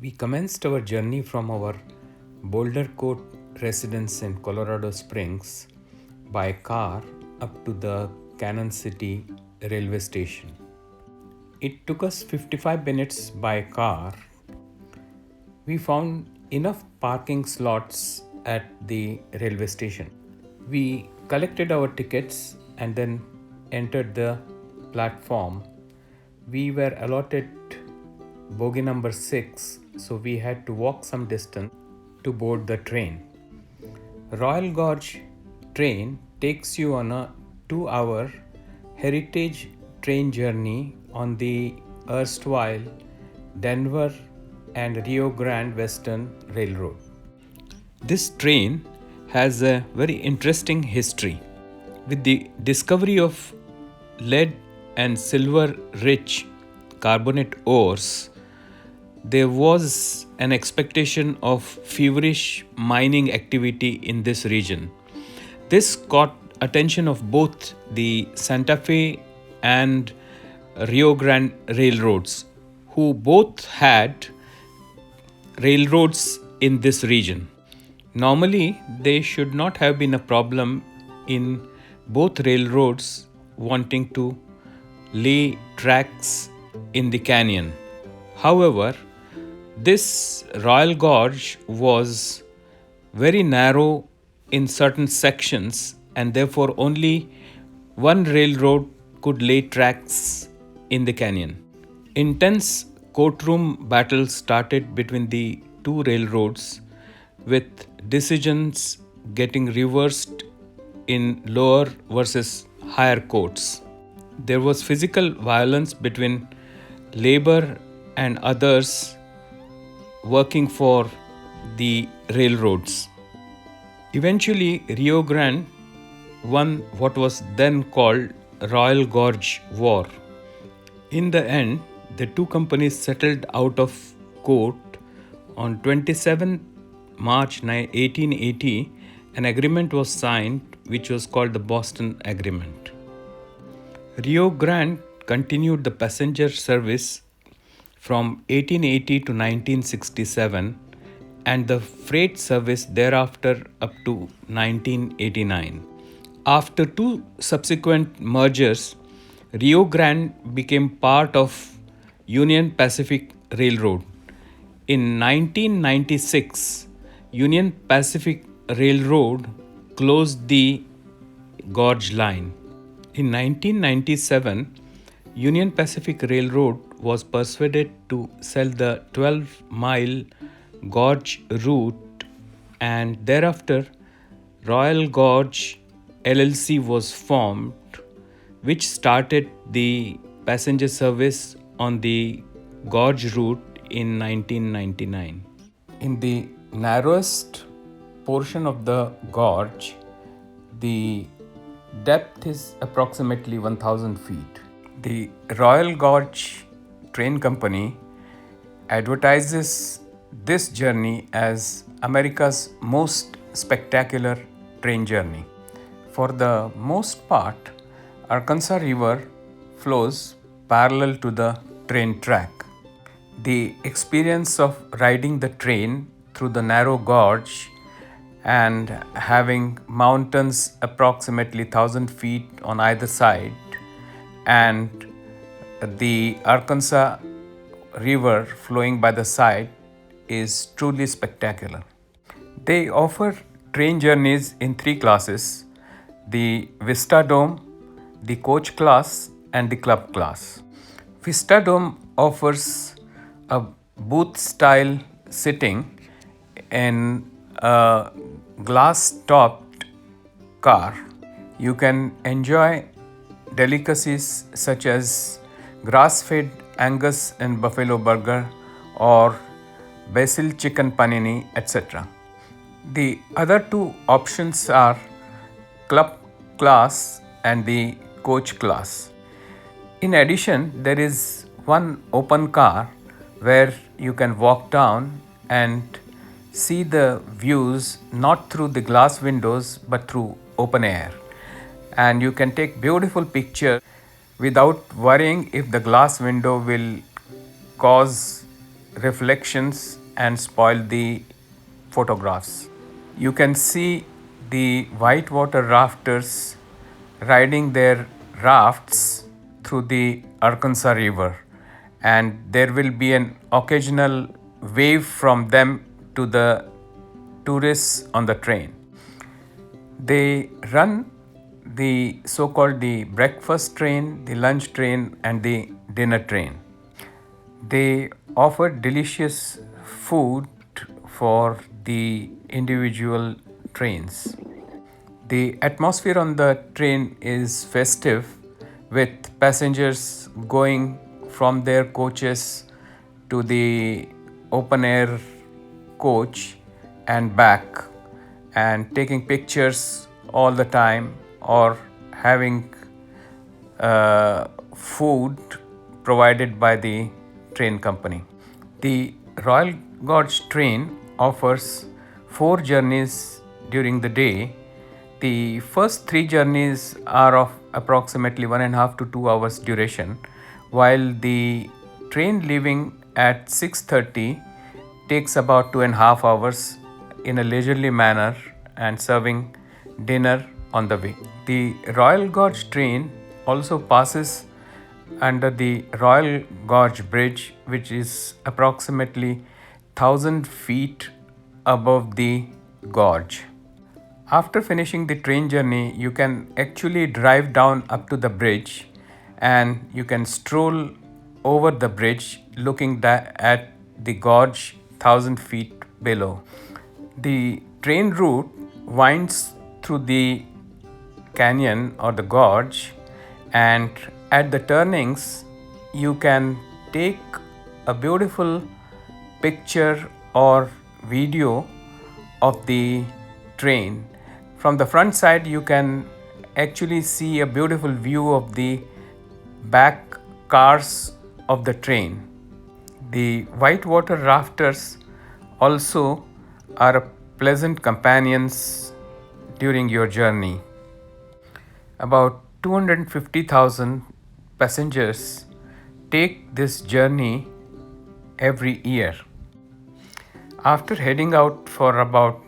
We commenced our journey from our Boulder Court residence in Colorado Springs by car up to the Cannon City railway station. It took us 55 minutes by car. We found enough parking slots at the railway station. We collected our tickets and then entered the platform. We were allotted bogie number 6, so we had to walk some distance to board the train. Royal Gorge train takes you on a 2-hour heritage train journey on the erstwhile Denver and Rio Grande Western Railroad. This train has a very interesting history. With the discovery of lead and silver rich carbonate ores, there was an expectation of feverish mining activity in this region. This caught attention of both the Santa Fe and Rio Grande railroads, who both had railroads in this region. Normally, there should not have been a problem in both railroads wanting to lay tracks in the canyon. However, this Royal Gorge was very narrow in certain sections, and therefore only one railroad could lay tracks in the canyon. Intense courtroom battles started between the two railroads, with decisions getting reversed in lower versus higher courts. There was physical violence between labor and others working for the railroads. Eventually, Rio Grande won what was then called Royal Gorge War. In the end, the two companies settled out of court on 27 March 1880. An agreement was signed which was called the Boston Agreement. Rio Grande continued the passenger service from 1880 to 1967 and the freight service thereafter up to 1989. After two subsequent mergers, Rio Grande became part of Union Pacific Railroad. In 1996, Union Pacific Railroad closed the Gorge Line. In 1997, Union Pacific Railroad was persuaded to sell the 12-mile Gorge route, and thereafter Royal Gorge LLC was formed, which started the passenger service on the Gorge route in 1999. In the narrowest portion of the gorge, the depth is approximately 1,000 feet. The Royal Gorge Train Company advertises this journey as America's most spectacular train journey. For the most part, Arkansas River flows parallel to the train track. The experience of riding the train through the narrow gorge and having mountains approximately 1,000 feet on either side and the Arkansas River flowing by the side is truly spectacular. They offer train journeys in 3 classes: the Vista Dome, the coach class, and the club class. Vista Dome offers a booth style sitting in a glass topped car. You can enjoy delicacies such as grass fed Angus and buffalo burger or basil chicken panini, etc. The other two options are club class and the coach class. In addition, there is one open car where you can walk down and see the views not through the glass windows but through open air, and you can take beautiful pictures without worrying if the glass window will cause reflections and spoil the photographs. You can see the whitewater rafters riding their rafts through the Arkansas River, and there will be an occasional wave from them to the tourists on the train. They run the so-called the breakfast train, the lunch train, and the dinner train. They offer delicious food for the individual trains. The atmosphere on the train is festive, with passengers going from their coaches to the open air coach and back, and taking pictures all the time, or having food provided by the train company. The Royal Gorge train offers 4 journeys during the day. The first 3 journeys are of approximately 1.5 to 2 hours duration, while the train leaving at 6:30 takes about 2.5 hours in a leisurely manner and serving dinner on the way. The Royal Gorge train also passes under the Royal Gorge Bridge, which is approximately 1,000 feet above the gorge. After finishing the train journey, you can actually drive down up to the bridge, and you can stroll over the bridge looking at the gorge 1,000 feet below. The train route winds through the canyon or the gorge, and at the turnings you can take a beautiful picture or video of the train. From the front side you can actually see a beautiful view of the back cars of the train. The whitewater rafters also are pleasant companions during your journey. About 250,000 passengers take this journey every year. After heading out for about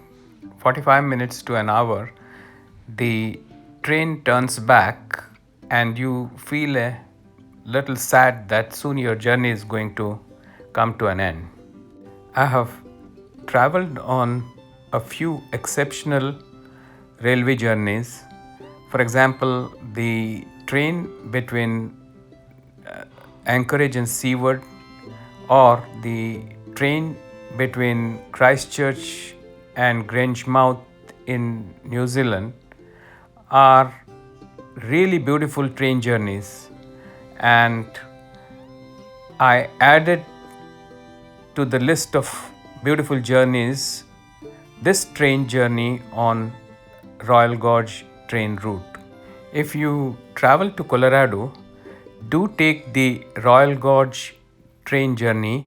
45 minutes to an hour, the train turns back and you feel a little sad that soon your journey is going to come to an end. I have traveled on a few exceptional railway journeys. For example, the train between Anchorage and Seward, or the train between Christchurch and Grangemouth in New Zealand are really beautiful train journeys, and I added to the list of beautiful journeys this train journey on Royal Gorge train route. If you travel to Colorado, do take the Royal Gorge train journey